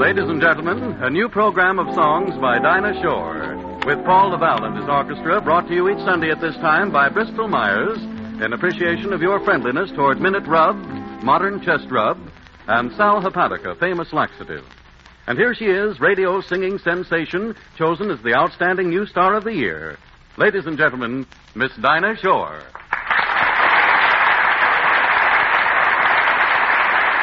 Ladies and gentlemen, a new program of songs by Dinah Shore, with Paul Laval and his orchestra, brought to you each Sunday at this time by Bristol Myers, in appreciation of your friendliness toward Minute Rub, Modern Chest Rub, and Sal Hepatica, famous laxative. And here she is, radio singing sensation, chosen as the outstanding new star of the year. Ladies and gentlemen, Miss Dinah Shore.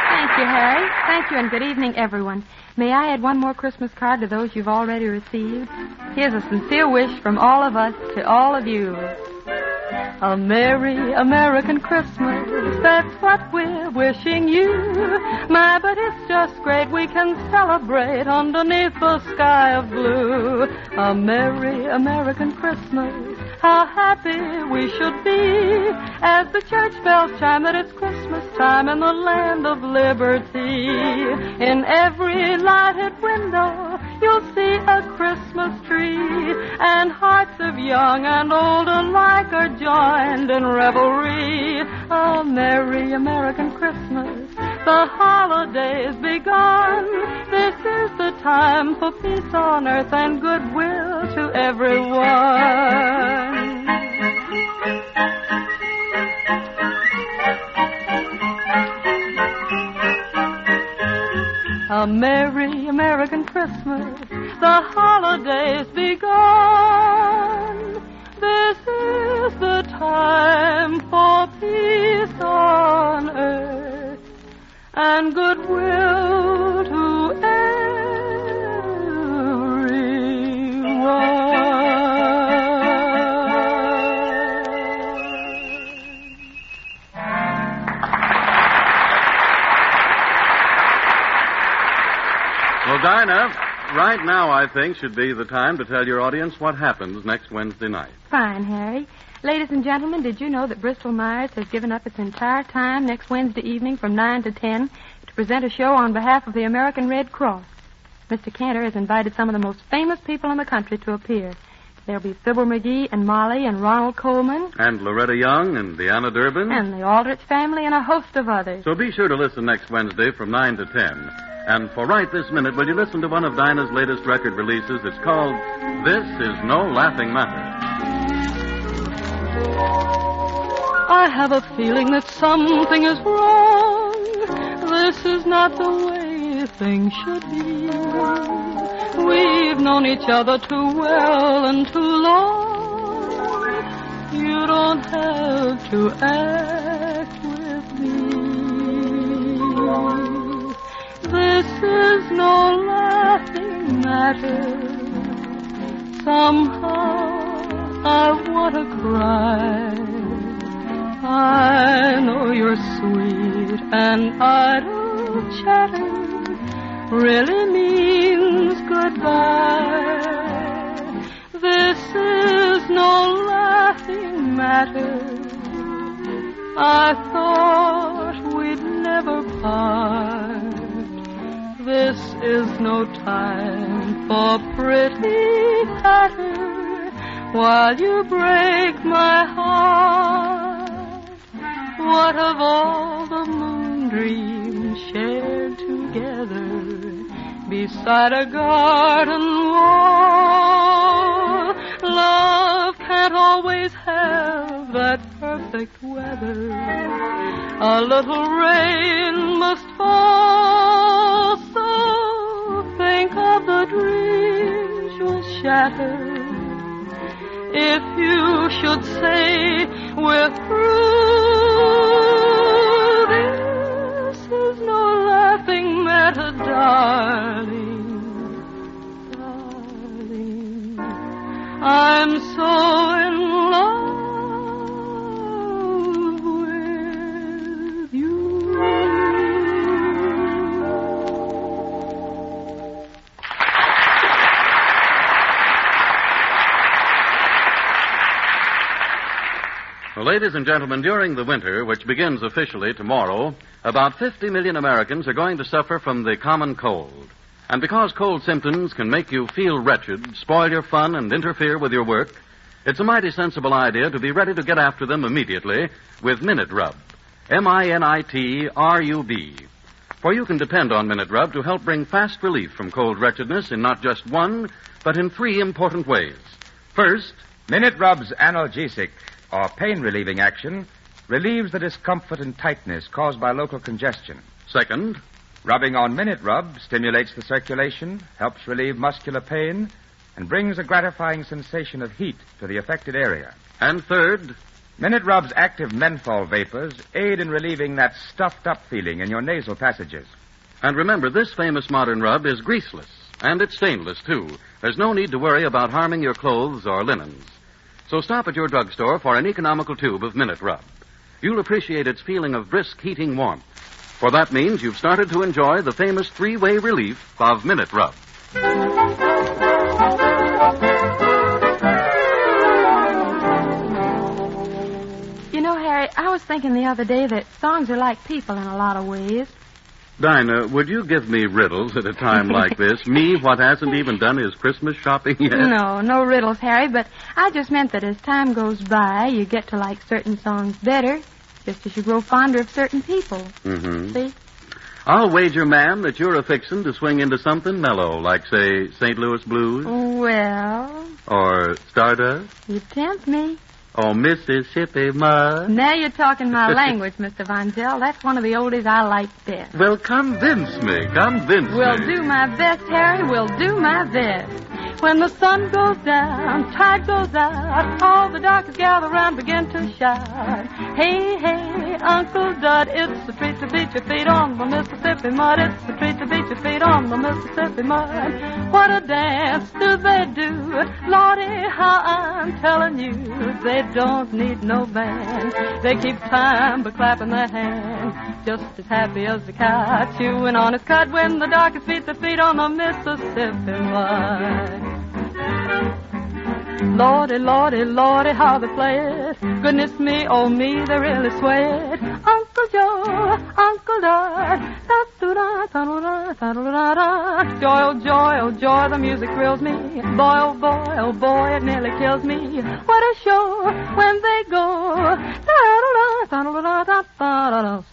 Thank you, Harry. Thank you, and good evening, everyone. May I add one more Christmas card to those you've already received? Here's a sincere wish from all of us to all of you. A Merry American Christmas, that's what we're wishing you. My, but it's just great we can celebrate underneath the sky of blue. A Merry American Christmas, how happy we should be as the church bells chime that it's Christmas time in the land of liberty. In every lighted window you'll see a Christmas tree, and hearts of young and old alike are joined in revelry. A Merry American Christmas, the holidays begun. This is the time for peace on earth and goodwill to everyone. A Merry American Christmas, the holidays begun. This is the time for peace on earth and goodwill to everyone. Well, Dinah, right now, I think, should be the time to tell your audience what happens next Wednesday night. Fine, Harry. Ladies and gentlemen, did you know that Bristol Myers has given up its entire time next Wednesday evening from 9 to 10 to present a show on behalf of the American Red Cross? Mr. Cantor has invited some of the most famous people in the country to appear. There'll be Fibber McGee and Molly and Ronald Coleman. And Loretta Young and Deanna Durbin. And the Aldrich family and a host of others. So be sure to listen next Wednesday from 9 to 10. And for right this minute, will you listen to one of Dinah's latest record releases? It's called This Is No Laughing Matter. I have a feeling that something is wrong. This is not the way things should be. We've known each other too well and too long. You don't have to act with me. This is no laughing matter. Somehow I want to cry. I know you're sweet and idle chatter really means goodbye. This is no laughing matter. I thought we'd never part. This is no time for pretty patter while you break my heart. What of all the moon dreams shared together beside a garden wall? Love can't always have that perfect weather. A little rain must fall. So think of the dreams you'll shatter if you should say we're through. This is no laughing matter, darling, darling. I'm so in love with you. Well, ladies and gentlemen, during the winter, which begins officially tomorrow, about 50 million Americans are going to suffer from the common cold. And because cold symptoms can make you feel wretched, spoil your fun, and interfere with your work, it's a mighty sensible idea to be ready to get after them immediately with Minute Rub. MINITRUB. For you can depend on Minute Rub to help bring fast relief from cold wretchedness in not just one, but in three important ways. First, Minute Rub's analgesic, or pain-relieving action, relieves the discomfort and tightness caused by local congestion. second, Rubbing on Minute Rub stimulates the circulation, helps relieve muscular pain, and brings a gratifying sensation of heat to the affected area. and third, Minute Rub's active menthol vapors aid in relieving that stuffed-up feeling in your nasal passages. and remember, this famous modern rub is greaseless, and it's stainless, too. There's no need to worry about harming your clothes or linens. So stop at your drugstore for an economical tube of Minute Rub. You'll appreciate its feeling of brisk, heating warmth, for that means you've started to enjoy the famous three-way relief of Minute Rub. You know, Harry, I was thinking the other day that songs are like people in a lot of ways. Dinah, would you give me riddles at a time like this? Me, what hasn't even done his Christmas shopping yet? No riddles, Harry, but I just meant that as time goes by, you get to like certain songs better, just as you grow fonder of certain people. Mm-hmm. See? I'll wager, ma'am, that you're a-fixin' to swing into something mellow, like, say, St. Louis Blues, Well, or Stardust, you tempt me. or Mississippi Mud. Now you're talking my language, Mr. Von Zell. That's one of the oldies I like best. Well, convince me. We'll do my best, Harry. We'll do my best. When the sun goes down, tide goes out, all the darkers gather round, begin to shout. Hey, hey, Uncle Dud, it's a treat to beat your feet on the Mississippi mud. It's a treat to beat your feet on the Mississippi mud. What a dance do they do? Lordy, how I'm telling you, they don't need no band. They keep time by clapping their hands, just as happy as the cow chewing on his cud when the darkers beat their feet on the Mississippi mud. Lordy, Lordy, Lordy, how they play it. Goodness me, oh me, they really sway it. Uncle Joe, Uncle Dud, joy, oh joy, oh joy, the music thrills me. Boy, oh boy, it nearly kills me. What a show when they go.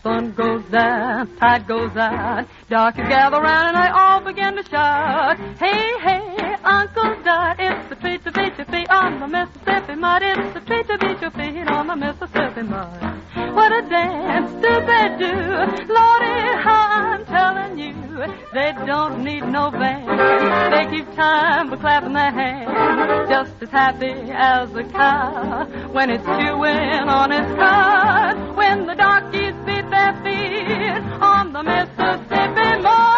Sun goes down, tide goes out, darkers gather round and they all begin to shout. Hey, hey, Uncle Dud, it's the treat to beat your feet on the Mississippi mud. It's the treat to beat your feet on the Mississippi mud. What a dance do they do? Lordy, how I'm telling you, they don't need no band. They keep time by clapping their hands, just as happy as a cow when it's chewing on its cud. When the darkies beat their feet on the Mississippi mud.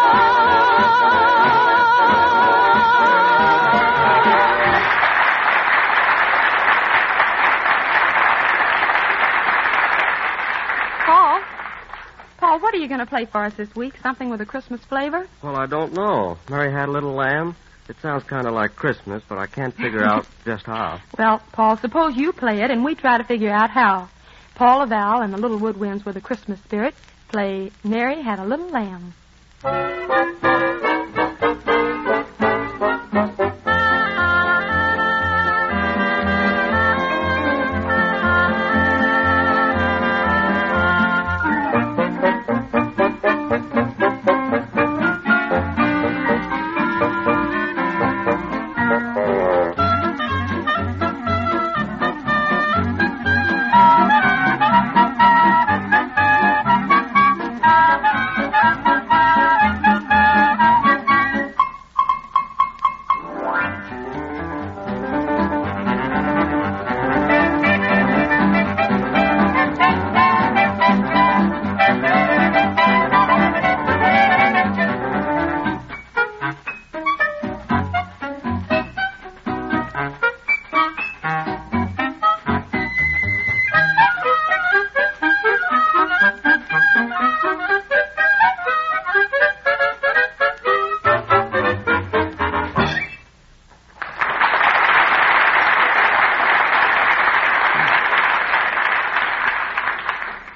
Paul, what are you going to play for us this week? Something with a Christmas flavor? Well, I don't know. Mary Had a Little Lamb. It sounds kind of like Christmas, but I can't figure out just how. Well, Paul, suppose you play it and we try to figure out how. Paul Laval and the Little Woodwinds with a Christmas spirit play Mary Had a Little Lamb.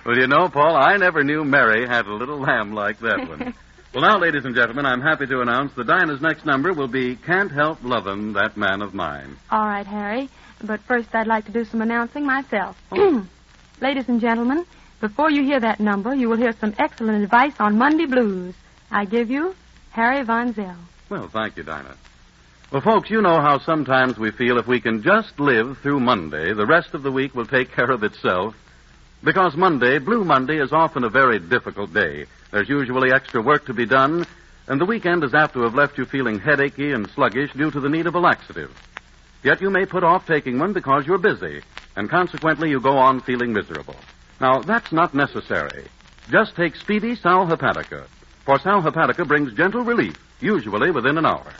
Well, you know, Paul, I never knew Mary had a little lamb like that one. Well, now, ladies and gentlemen, I'm happy to announce that Dinah's next number will be Can't Help Lovin' That Man of Mine. All right, Harry. But first, I'd like to do some announcing myself. Ladies and gentlemen, Before you hear that number, you will hear some excellent advice on Monday blues. I give you Harry Von Zell. Well, thank you, Dinah. Well, folks, you know how sometimes we feel if we can just live through Monday, the rest of the week will take care of itself. Because Monday, Blue Monday, is often a very difficult day. There's usually extra work to be done, and the weekend is apt to have left you feeling headachy and sluggish due to the need of a laxative. Yet you may put off taking one because you're busy, and consequently you go on feeling miserable. Now, that's not necessary. Just take Speedy Sal Hepatica, for Sal Hepatica brings gentle relief, usually within an hour.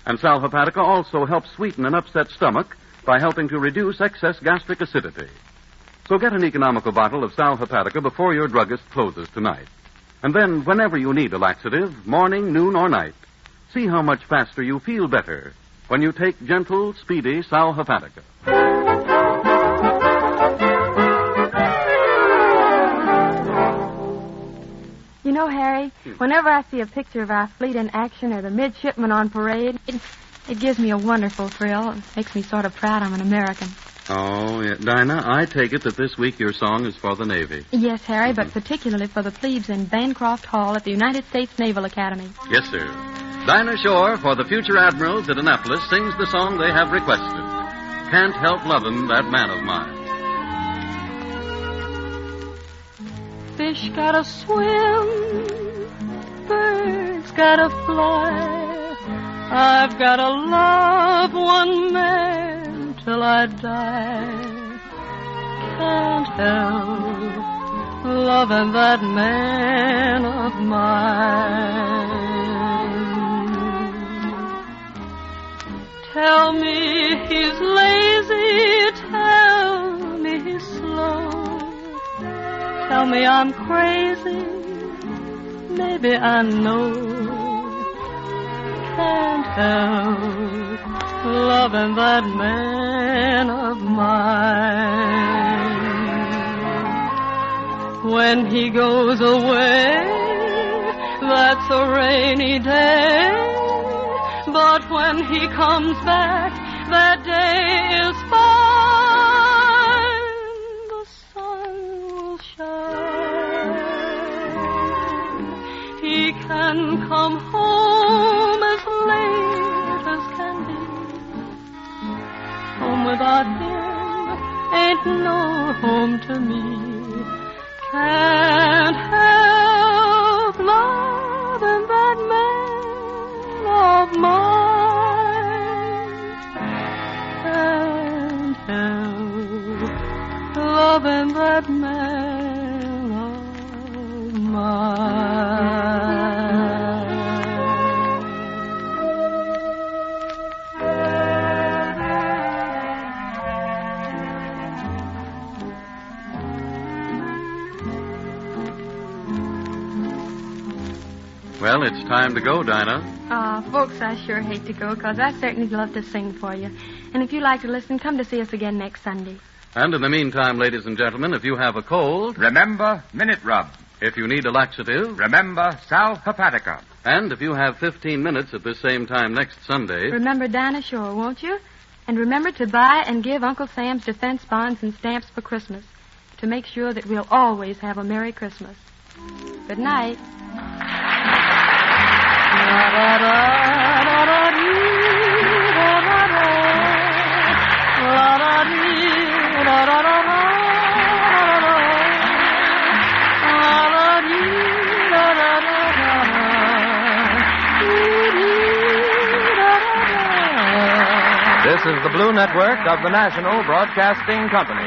And Sal Hepatica also helps sweeten an upset stomach by helping to reduce excess gastric acidity. So get an economical bottle of Sal Hepatica before your druggist closes tonight. And then, whenever you need a laxative, morning, noon, or night, see how much faster you feel better when you take gentle, speedy Sal Hepatica. You know, Harry, whenever I see a picture of our fleet in action or the midshipmen on parade, it gives me a wonderful thrill. It makes me sort of proud I'm an American. Oh, yeah. Dinah, I take it that this week your song is for the Navy. Yes, Harry, but particularly for the plebes in Bancroft Hall at the United States Naval Academy. Yes, sir. Dinah Shore, for the future admirals at Annapolis, sings the song they have requested. Can't Help Lovin' That Man of Mine. Fish gotta swim, birds gotta fly. I've gotta love one man till I die. Can't help loving that man of mine. Tell me he's lazy, tell me he's slow. Tell me I'm crazy, maybe I know. Can't help loving that man of mine. When he goes away, that's a rainy day. But when he comes back, that day is fine. The sun will shine. He can come home as late as can be. Home without him ain't no home to me. Can't help loving that man of mine. Can't help loving that man of mine. Well, it's time to go, Dinah. Folks, I sure hate to go, because I certainly love to sing for you. And if you'd like to listen, come to see us again next Sunday. And in the meantime, ladies and gentlemen, if you have a cold, Remember Minute Rub. if you need a laxative, Remember Sal Hepatica. and if you have 15 minutes at this same time next Sunday, Remember Dinah Shore, won't you? And remember to buy and give Uncle Sam's defense bonds and stamps for Christmas, to make sure that we'll always have a Merry Christmas. Good night. This is the Blue Network of the National Broadcasting Company.